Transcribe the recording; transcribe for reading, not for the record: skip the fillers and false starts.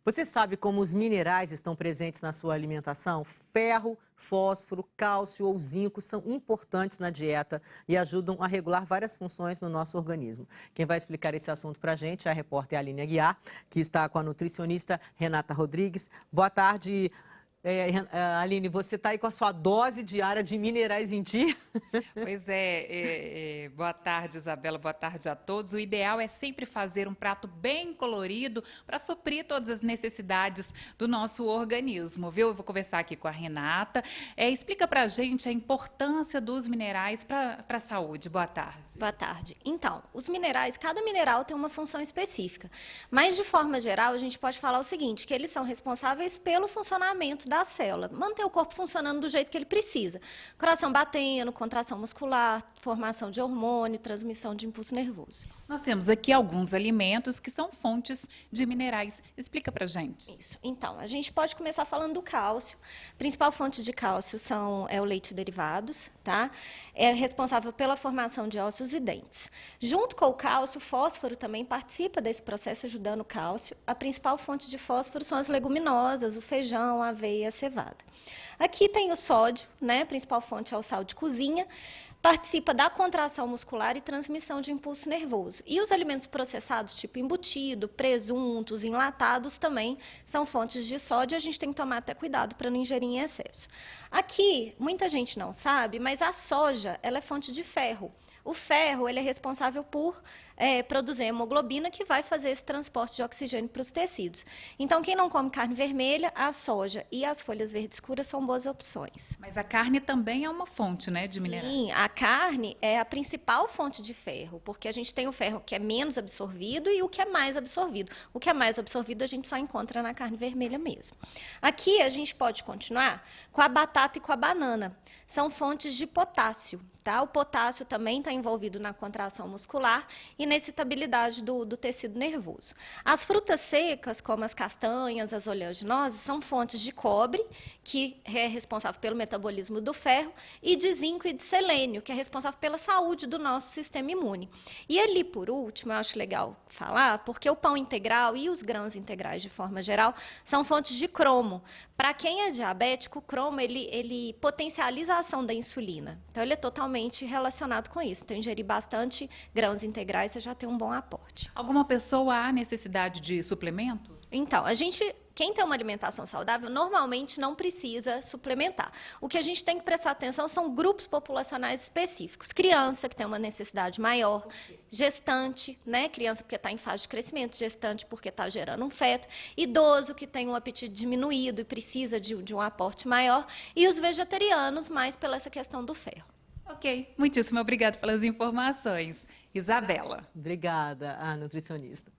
Você sabe como os minerais estão presentes na sua alimentação? Ferro, fósforo, cálcio ou zinco são importantes na dieta e ajudam a regular várias funções no nosso organismo. Quem vai explicar esse assunto para a gente é a repórter Aline Aguiar, que está com a nutricionista Renata Rodrigues. Boa tarde, Aline. Você está aí com a sua dose diária de minerais em dia? Pois boa tarde, Isabela, boa tarde a todos. O ideal é sempre fazer um prato bem colorido para suprir todas as necessidades do nosso organismo, viu? Eu vou conversar aqui com a Renata. Explica para a gente a importância dos minerais para a saúde. Boa tarde. Boa tarde. Então, os minerais, cada mineral tem uma função específica, mas de forma geral a gente pode falar o seguinte, que eles são responsáveis pelo funcionamento da célula, manter o corpo funcionando do jeito que ele precisa. Coração batendo, contração muscular, formação de hormônio, transmissão de impulso nervoso. Nós temos aqui alguns alimentos que são fontes de minerais. Explica pra gente. Isso. Então, a gente pode começar falando do cálcio. A principal fonte de cálcio é o leite e derivados, tá? É responsável pela formação de ossos e dentes. Junto com o cálcio, o fósforo também participa desse processo, ajudando o cálcio. A principal fonte de fósforo são as leguminosas, o feijão, a aveia e a cevada. Aqui tem o sódio, né? A principal fonte é o sal de cozinha. Participa da contração muscular e transmissão de impulso nervoso. E os alimentos processados, tipo embutido, presuntos, enlatados, também são fontes de sódio. A gente tem que tomar até cuidado para não ingerir em excesso. Aqui, muita gente não sabe, mas a soja ela é fonte de ferro. O ferro ele é responsável por produzir hemoglobina, que vai fazer esse transporte de oxigênio para os tecidos. Então, quem não come carne vermelha, a soja e as folhas verdes escuras são boas opções. Mas a carne também é uma fonte, né, de minerais? Sim, a carne é a principal fonte de ferro, porque a gente tem o ferro que é menos absorvido e o que é mais absorvido. O que é mais absorvido a gente só encontra na carne vermelha mesmo. Aqui a gente pode continuar com a batata e com a banana. São fontes de potássio. Tá? O potássio também está envolvido na contração muscular e na excitabilidade do tecido nervoso. As frutas secas, como as castanhas, as oleaginosas, são fontes de cobre, que é responsável pelo metabolismo do ferro, e de zinco e de selênio, que é responsável pela saúde do nosso sistema imune. E ali, por último, eu acho legal falar, porque o pão integral e os grãos integrais, de forma geral, são fontes de cromo. Para quem é diabético, o cromo ele potencializa a ação da insulina. Então, ele é totalmente relacionado com isso. Então, ingerir bastante grãos integrais, você já tem um bom aporte. Alguma pessoa há necessidade de suplementos? Então, quem tem uma alimentação saudável, normalmente não precisa suplementar. O que a gente tem que prestar atenção são grupos populacionais específicos. Criança, que tem uma necessidade maior, gestante, né? Criança porque está em fase de crescimento, gestante porque está gerando um feto, idoso que tem um apetite diminuído e precisa de um aporte maior, e os vegetarianos, mais pela essa questão do ferro. Ok, muitíssimo obrigada pelas informações. Isabela. Obrigada, a nutricionista.